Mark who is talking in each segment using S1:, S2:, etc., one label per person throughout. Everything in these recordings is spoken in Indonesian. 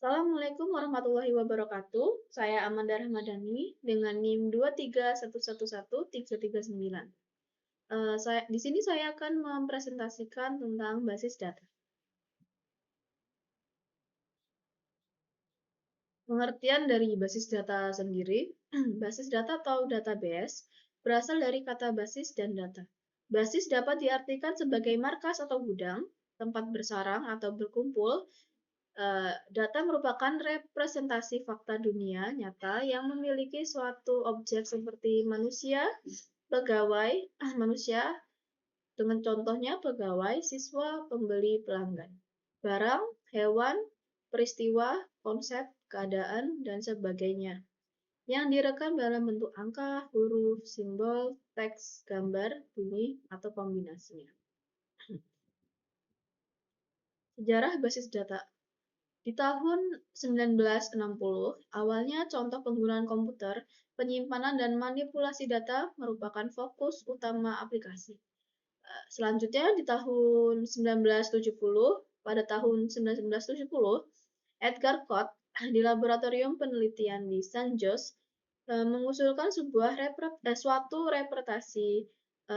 S1: Assalamualaikum warahmatullahi wabarakatuh. Saya Amanda Rahmadani dengan NIM 231113339. Di sini saya akan mempresentasikan tentang basis data. Pengertian dari basis data sendiri, basis data atau database berasal dari kata basis dan data. Basis dapat diartikan sebagai markas atau gudang, tempat bersarang atau berkumpul. Data merupakan representasi fakta dunia nyata yang memiliki suatu objek seperti manusia, manusia dengan contohnya pegawai, siswa, pembeli, pelanggan, barang, hewan, peristiwa, konsep, keadaan, dan sebagainya yang direkam dalam bentuk angka, huruf, simbol, teks, gambar, bunyi, atau kombinasinya. Sejarah basis data. Di tahun 1960, awalnya contoh penggunaan komputer, penyimpanan dan manipulasi data merupakan fokus utama aplikasi. Selanjutnya di tahun 1970, pada tahun 1970, Edgar Koch di laboratorium penelitian di San Jose mengusulkan suatu representasi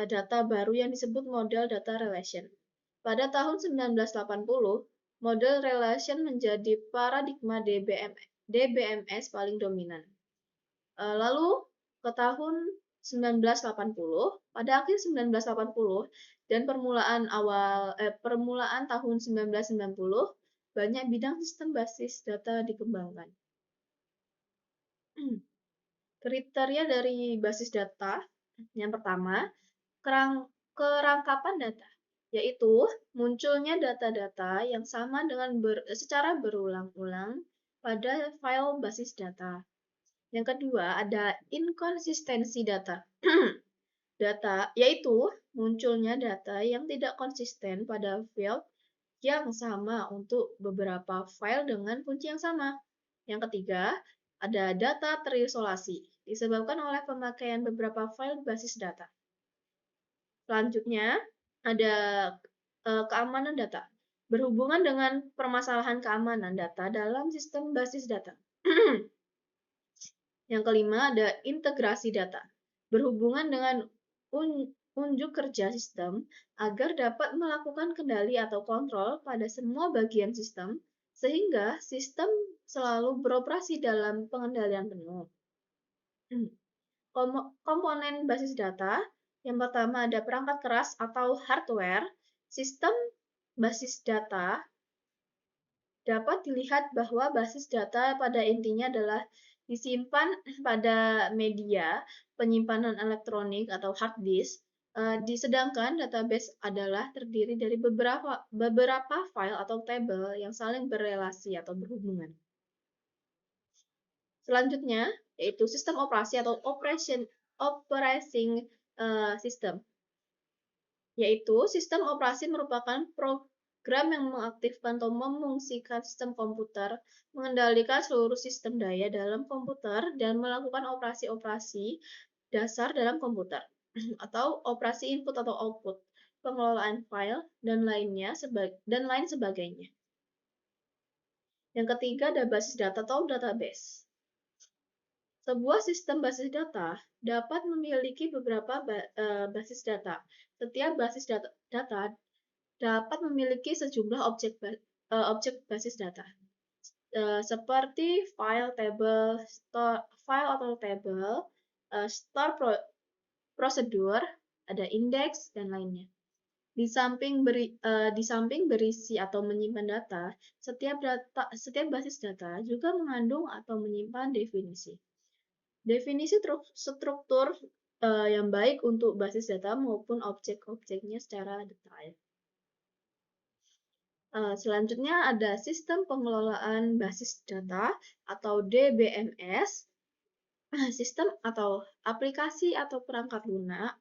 S1: data baru yang disebut model data relation. Pada tahun 1980, model relation menjadi paradigma DBMS paling dominan. Lalu ke tahun 1980, pada akhir 1980 dan permulaan tahun 1990, banyak bidang sistem basis data dikembangkan. Kriteria dari basis data, yang pertama, kerangkapan data, yaitu munculnya data-data yang sama secara berulang-ulang pada file basis data. Yang kedua, ada inkonsistensi data. Yaitu munculnya data yang tidak konsisten pada field yang sama untuk beberapa file dengan kunci yang sama. Yang ketiga, ada data terisolasi, disebabkan oleh pemakaian beberapa file basis data. Selanjutnya, ada keamanan data, berhubungan dengan permasalahan keamanan data dalam sistem basis data. Yang kelima, ada integrasi data, berhubungan dengan unjuk kerja sistem agar dapat melakukan kendali atau kontrol pada semua bagian sistem, sehingga sistem selalu beroperasi dalam pengendalian penuh. Komponen basis data, yang pertama ada perangkat keras atau hardware. Sistem basis data dapat dilihat bahwa basis data pada intinya adalah disimpan pada media penyimpanan elektronik atau hard disk. Sedangkan database adalah terdiri dari beberapa file atau tabel yang saling berelasi atau berhubungan. Selanjutnya, yaitu sistem operasi atau operating system. Yaitu sistem operasi merupakan program yang mengaktifkan atau memfungsikan sistem komputer, mengendalikan seluruh sistem daya dalam komputer, dan melakukan operasi-operasi dasar dalam komputer, atau operasi input atau output, pengelolaan file, dan lain sebagainya. Yang ketiga ada basis data atau database. Sebuah sistem basis data dapat memiliki beberapa basis data. Setiap basis data dapat memiliki sejumlah objek basis data, seperti file atau table, store prosedur, ada indeks, dan lainnya. Di samping berisi atau menyimpan data, setiap basis data juga mengandung atau menyimpan definisi. Definisi struktur yang baik untuk basis data maupun objek-objeknya secara detail. Selanjutnya ada sistem pengelolaan basis data atau DBMS. Sistem atau aplikasi atau perangkat lunak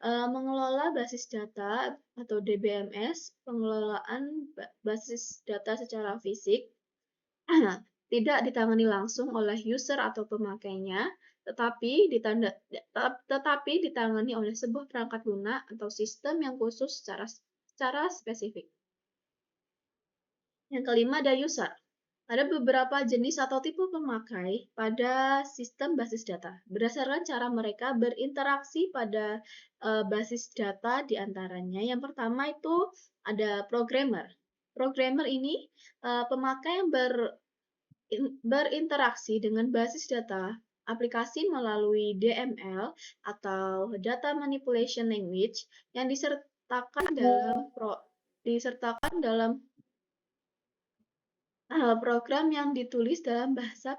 S1: mengelola basis data atau DBMS, pengelolaan basis data secara fisik tidak ditangani langsung oleh user atau pemakainya, tetapi ditangani oleh sebuah perangkat lunak atau sistem yang khusus secara spesifik. Yang kelima ada user. Ada beberapa jenis atau tipe pemakai pada sistem basis data berdasarkan cara mereka berinteraksi pada basis data di antaranya. Yang pertama itu ada programmer. Programmer ini pemakai yang berinteraksi dengan basis data aplikasi melalui DML atau Data Manipulation Language yang disertakan dalam program yang ditulis dalam bahasa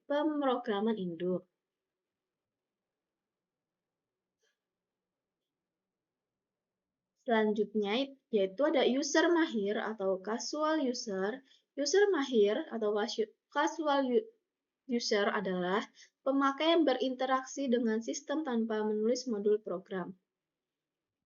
S1: pemrograman induk. Selanjutnya yaitu ada user mahir atau casual user. User mahir atau casual user adalah pemakai yang berinteraksi dengan sistem tanpa menulis modul program.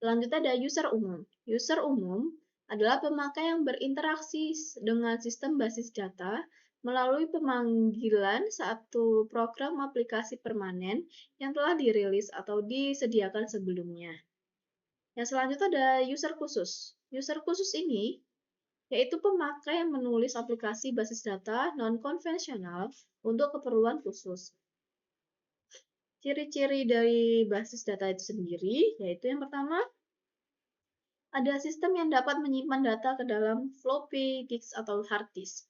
S1: Selanjutnya ada user umum. User umum adalah pemakai yang berinteraksi dengan sistem basis data melalui pemanggilan satu program aplikasi permanen yang telah dirilis atau disediakan sebelumnya. Yang selanjutnya ada user khusus. User khusus ini yaitu pemakai yang menulis aplikasi basis data non-konvensional untuk keperluan khusus. Ciri-ciri dari basis data itu sendiri yaitu yang pertama, ada sistem yang dapat menyimpan data ke dalam floppy disk atau hard disk.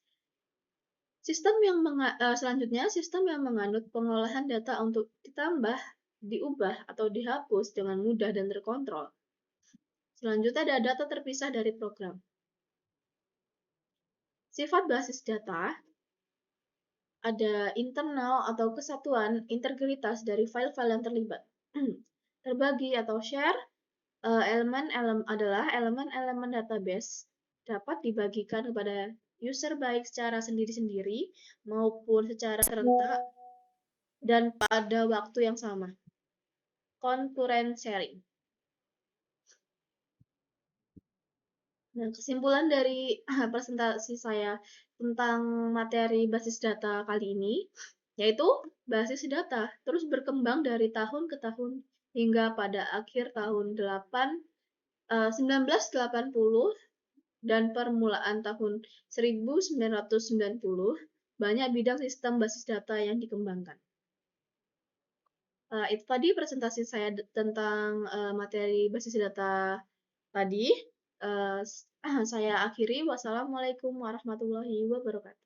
S1: Selanjutnya, sistem yang menganut pengolahan data untuk ditambah, diubah, atau dihapus dengan mudah dan terkontrol. Selanjutnya ada data terpisah dari program. Sifat basis data ada internal atau kesatuan integritas dari file-file yang terlibat. Terbagi atau share adalah elemen-elemen database dapat dibagikan kepada user baik secara sendiri-sendiri maupun secara serentak dan pada waktu yang sama. Concurrent sharing. Nah, kesimpulan dari presentasi saya tentang materi basis data kali ini, yaitu basis data terus berkembang dari tahun ke tahun hingga pada akhir tahun 1980 dan permulaan tahun 1990, banyak bidang sistem basis data yang dikembangkan. Itu tadi presentasi saya tentang materi basis data tadi. Saya akhiri. Wassalamualaikum warahmatullahi wabarakatuh.